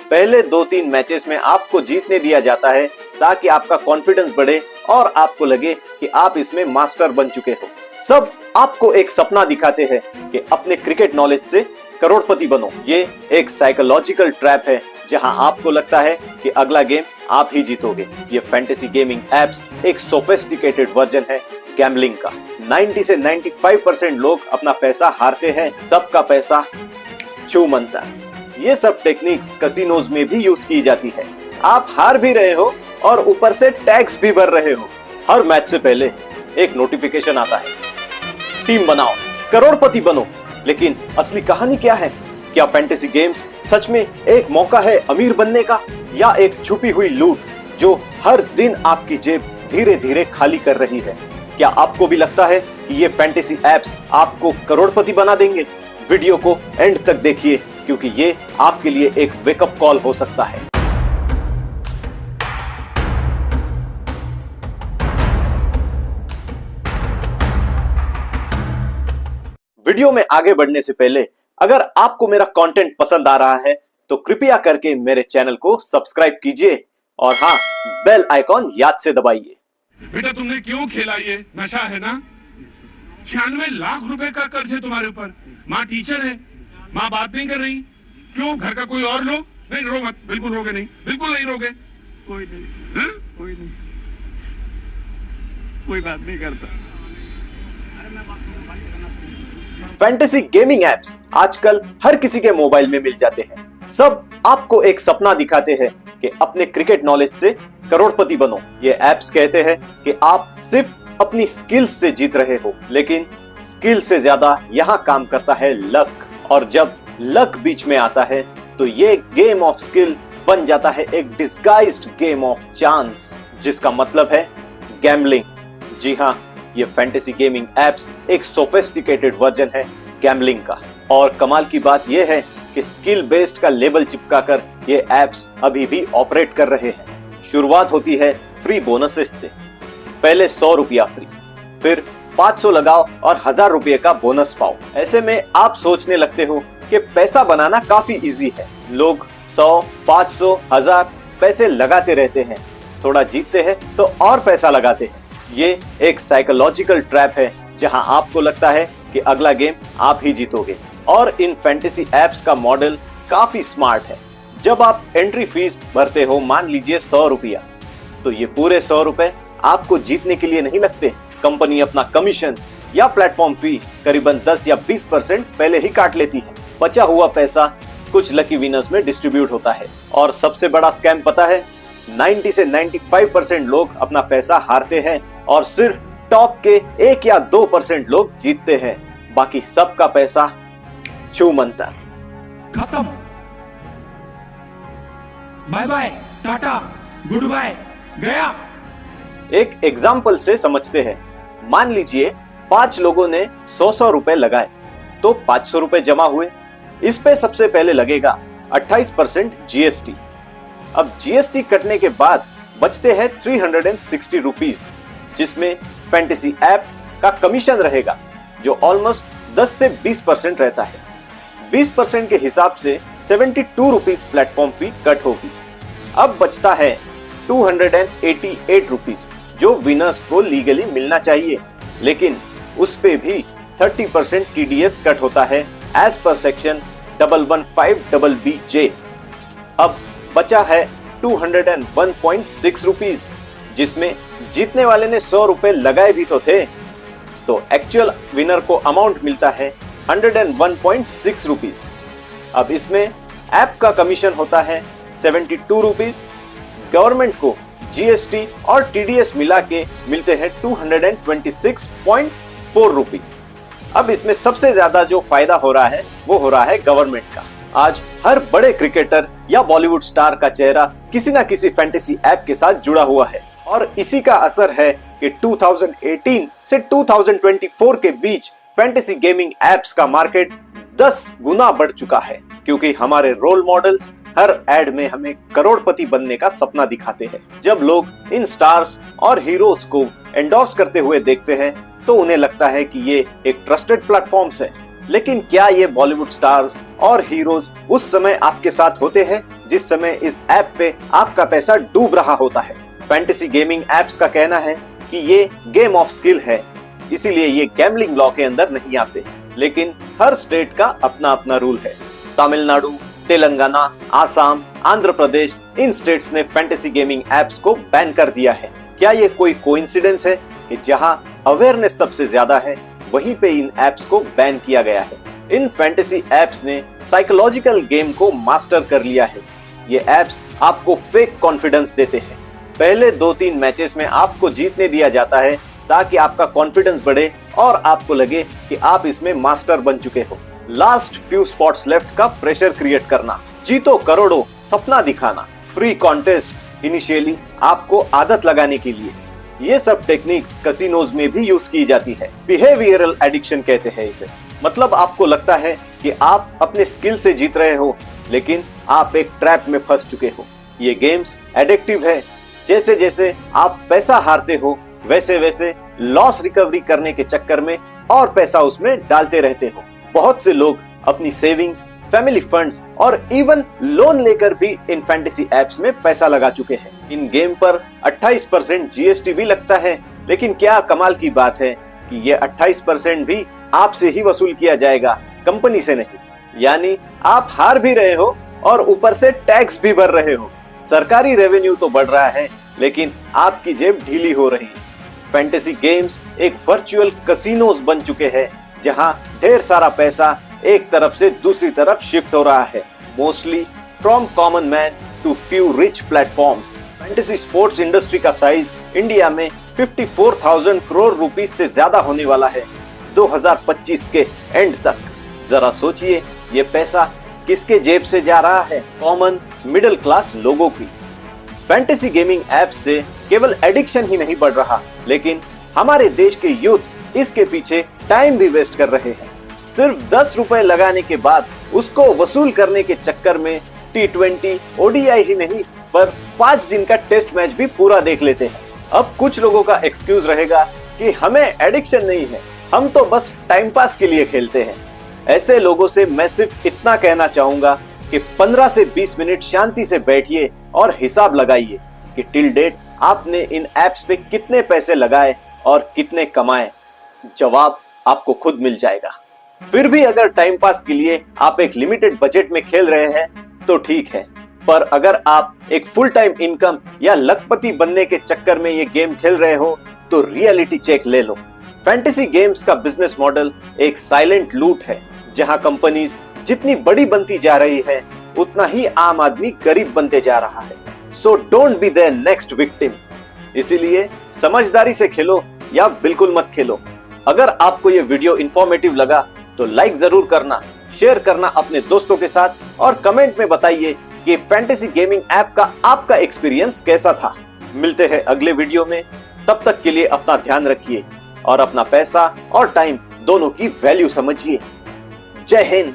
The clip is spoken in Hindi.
पहले 2-3 मैचेस में आपको जीतने दिया जाता है ताकि आपका कॉन्फिडेंस बढ़े और आपको लगे कि आप इसमें मास्टर बन चुके हो। सब आपको एक सपना दिखाते हैं कि अपने क्रिकेट नॉलेज से करोड़पति बनो। ये एक साइकोलॉजिकल ट्रैप है जहां आपको लगता है कि अगला गेम आप ही जीतोगे। ये फैंटेसी गेमिंग एप्स एक सोफिस्टिकेटेड वर्जन है गैम्बलिंग का। 90 से 95% लोग अपना पैसा हारते हैं, सबका पैसा छू मनता है। ये सब टेक्निक्स कैसीनोज में भी यूज की जाती है। आप हार भी रहे हो और ऊपर से टैक्स भी भर रहे हो। हर मैच से पहले एक नोटिफिकेशन आता है, टीम बनाओ, करोड़पति बनो। लेकिन असली कहानी क्या है? क्या फैंटेसी गेम्स सच में एक मौका है अमीर बनने का, या एक छुपी हुई लूट जो हर दिन आपकी जेब धीरे धीरे खाली कर रही है? क्या आपको भी लगता है कि ये फैंटेसी एप्स आपको करोड़पति बना देंगे? वीडियो को एंड तक देखिए क्योंकि ये आपके लिए एक वेकअप कॉल हो सकता है। वीडियो में आगे बढ़ने से पहले अगर आपको मेरा कंटेंट पसंद आ रहा है तो कृपया करके मेरे चैनल को सब्सक्राइब कीजिए और हाँ, बेल आइकॉन याद से दबाइए। बेटा तुमने क्यों खेला? ये नशा है ना? 96 लाख रुपए का कर्ज है तुम्हारे ऊपर। माँ टीचर है, माँ बात नहीं कर रही। क्यों? घर का कोई और लोग? नहीं, रो मत, बिल्कुल रोगे नहीं, बिल्कुल नहीं रोगे। कोई नहीं, हा? कोई नहीं, कोई बात नहीं करता। फैंटेसी गेमिंग एप्स आजकल हर किसी के मोबाइल में मिल जाते हैं। सब आपको एक सपना दिखाते हैं कि अपने क्रिकेट नॉलेज से करोड़पति बनो। ये एप्स कहते हैं कि आप सिर्फ अपनी स्किल्स से जीत रहे हो, लेकिन स्किल से ज्यादा यहाँ काम करता है लक। और जब लक बीच में आता है तो ये गेम ऑफ स्किल बन जाता है एक डिस्गाइज्ड गेम ऑफ चांस, जिसका मतलब है गैम्बलिंग। जी हाँ, ये फैंटेसी गेमिंग एप्स एक सोफिस्टिकेटेड वर्जन है गैम्बलिंग का। और कमाल की बात यह है कि स्किल बेस्ड का लेबल चिपकाकर ये एप्स अभी भी ऑपरेट कर रहे हैं। शुरुआत होती है फ्री बोनसेस से। पहले 100 रुपया फ्री, फिर 500 लगाओ और 1000 रुपये का बोनस पाओ। ऐसे में आप सोचने लगते हो कि पैसा बनाना काफी इजी है। लोग 100, 500, 1000 पैसे लगाते रहते हैं, थोड़ा जीतते हैं तो और पैसा लगाते हैं। ये एक साइकोलॉजिकल ट्रैप है जहां आपको लगता है कि अगला गेम आप ही जीतोगे। और इन फैंटेसी एप्स का मॉडल काफी स्मार्ट है। जब आप एंट्री फीस भरते हो, मान लीजिए 100 रुपया, तो ये पूरे 100 रुपए आपको जीतने के लिए नहीं लगते। कंपनी अपना कमीशन या प्लेटफॉर्म फी करीबन 10 या 20% पहले ही काट लेती है। बचा हुआ पैसा कुछ लकी विनर्स में डिस्ट्रीब्यूट होता है। और सबसे बड़ा स्कैम पता है? 90 से 95% लोग अपना पैसा हारते हैं और सिर्फ टॉप के 1 या 2% लोग जीतते हैं। बाकी सबका पैसा छू मनता। खत्म, bye bye, tata, good bye, गया। एक एग्जाम्पल से समझते हैं। मान लीजिए 5 लोगों ने 100 रुपए लगाए तो 500 रुपए जमा हुए। इस पे सबसे पहले लगेगा 28% जीएसटी। अब जीएसटी कटने के बाद बचते हैं 360 रुपीज, जिसमें फैंटेसी ऐप का कमीशन रहेगा जो ऑलमोस्ट 10 से 20% रहता है। 20% के हिसाब से 72 रुपीज प्लेटफॉर्म फी कट होगी। अब बचता है 288 रुपीज जो विनर्स को लीगली मिलना चाहिए, लेकिन उस पे भी 30% टीडीएस कट होता है एज पर सेक्शन 115BJ। अब बचा है 201.6 रुपीज, जिसमें जीतने वाले ने 100 रुपए लगाए भी तो थे, तो एक्चुअल विनर को अमाउंट मिलता है 101.6 रुपीज। अब इसमें ऐप का कमीशन होता है 72 रुपीज। गवर्नमेंट को जीएसटी और टीडीएस मिला के मिलते हैं 226.4 रुपीज। अब इसमें सबसे ज्यादा जो फायदा हो रहा है वो हो रहा है गवर्नमेंट का। आज हर बड़े क्रिकेटर या बॉलीवुड स्टार का चेहरा किसी ना किसी फैंटेसी ऐप के साथ जुड़ा हुआ है, और इसी का असर है कि 2018 से 2024 के बीच फैंटेसी गेमिंग एप्स का मार्केट 10 गुना बढ़ चुका है, क्योंकि हमारे रोल मॉडल्स हर एड में हमें करोड़पति बनने का सपना दिखाते हैं। जब लोग इन स्टार्स और हीरोज को एंडोर्स करते हुए देखते हैं तो उन्हें लगता है कि ये एक ट्रस्टेड प्लेटफॉर्म्स है। लेकिन क्या ये बॉलीवुड स्टार्स और हीरोज उस समय आपके साथ होते हैं जिस समय इस ऐप पे आपका पैसा डूब रहा होता है। फैंटेसी गेमिंग एप्स का कहना है कि ये गेम ऑफ स्किल है, इसीलिए ये गैम्बलिंग लॉ के अंदर नहीं आते। लेकिन हर स्टेट का अपना अपना रूल है। तमिलनाडु, तेलंगाना, आसाम, आंध्र प्रदेश, इन स्टेट्स ने फैंटेसी गेमिंग एप्स को बैन कर दिया है। क्या ये कोई कोइंसिडेंस है कि जहां अवेयरनेस सबसे ज्यादा है वहीं पे इन एप्स को बैन किया गया है? इन फैंटेसी एप्स ने साइकोलॉजिकल गेम को मास्टर कर लिया है। ये एप्स आपको फेक कॉन्फिडेंस देते हैं। पहले 2-3 मैचेस में आपको जीतने दिया जाता है ताकि आपका कॉन्फिडेंस बढ़े और आपको लगे कि आप इसमें मास्टर बन चुके हो। लास्ट फ्यू स्पॉट्स लेफ्ट का प्रेशर क्रिएट करना, जीतो करोड़ों, सपना दिखाना, फ्री कॉन्टेस्ट इनिशियली आपको आदत लगाने के लिए। ये सब टेक्निक्स कसिनोज में भी यूज की जाती है। बिहेवियरल एडिक्शन कहते हैं इसे। मतलब आपको लगता है कि आप अपने स्किल से जीत रहे हो, लेकिन आप एक ट्रैप में फंस चुके हो। ये गेम्स एडिक्टिव है। जैसे जैसे आप पैसा हारते हो वैसे वैसे लॉस रिकवरी करने के चक्कर में और पैसा उसमें डालते रहते हो। बहुत से लोग अपनी सेविंग्स, फैमिली फंड्स और इवन लोन लेकर भी इन फैंटेसी एप्स में पैसा लगा चुके हैं। इन गेम पर 28% जीएसटी भी लगता है, लेकिन क्या कमाल की बात है कि ये 28% भी आपसे ही वसूल किया जाएगा, कंपनी से नहीं। यानी आप हार भी रहे हो और ऊपर से टैक्स भी भर रहे हो। सरकारी रेवेन्यू तो बढ़ रहा है, लेकिन आपकी जेब ढीली हो रही है। फैंटेसी गेम्स एक वर्चुअल कसिनोज बन चुके हैं, जहां ढेर सारा पैसा एक तरफ से दूसरी तरफ शिफ्ट हो रहा है, mostly from common man to few rich platforms. Fantasy sports industry का साइज इंडिया में 54,000 करोड़ रुपीस से ज्यादा होने वाला है 2025 के एंड तक। जरा सोचिए, ये पैसा किसके जेब से जा रहा है? कॉमन मिडिल क्लास लोगों की। फैंटेसी गेमिंग ऐप्स से केवल एडिक्शन ही नहीं बढ़ रहा, लेकिन हमारे देश के यूथ इसके पीछे टाइम भी वेस्ट कर रहे हैं। सिर्फ 10 रुपए लगाने के बाद उसको वसूल करने के चक्कर में T20 ODI ही नहीं पर 5 दिन का टेस्ट मैच भी पूरा देख लेते हैं। अब कुछ लोगों का एक्सक्यूज रहेगा कि हमें एडिक्शन नहीं है, हम तो बस टाइम पास के लिए खेलते हैं। ऐसे लोगों से मैं सिर्फ इतना कहना चाहूंगा कि 15 से 20 मिनट शांति से बैठिए और हिसाब लगाइए कि टिल डेट आपने इन एप्स पे कितने पैसे लगाए और कितने कमाए। जवाब आपको खुद मिल जाएगा। फिर भी अगर टाइम पास के लिए आप एक लिमिटेड बजट में खेल रहे हैं तो ठीक है, पर अगर आप एक फुल टाइम इनकम या लखपति बनने के चक्कर में ये गेम खेल रहे हो तो रियलिटी चेक ले लो। फैंटेसी गेम्स का बिजनेस मॉडल एक साइलेंट लूट है, जहां कंपनीज जितनी बड़ी बनती जा रही है उतना ही आम आदमी गरीब बनते जा रहा है। So don't be their next victim. इसीलिए समझदारी से खेलो या बिल्कुल मत खेलो। अगर आपको ये वीडियो इंफॉर्मेटिव लगा तो लाइक जरूर करना, शेयर करना अपने दोस्तों के साथ और कमेंट में बताइए कि फैंटेसी गेमिंग ऐप का आपका एक्सपीरियंस कैसा था। मिलते हैं अगले वीडियो में, तब तक के लिए अपना ध्यान रखिए और अपना पैसा और टाइम दोनों की वैल्यू समझिए। जय हिंद।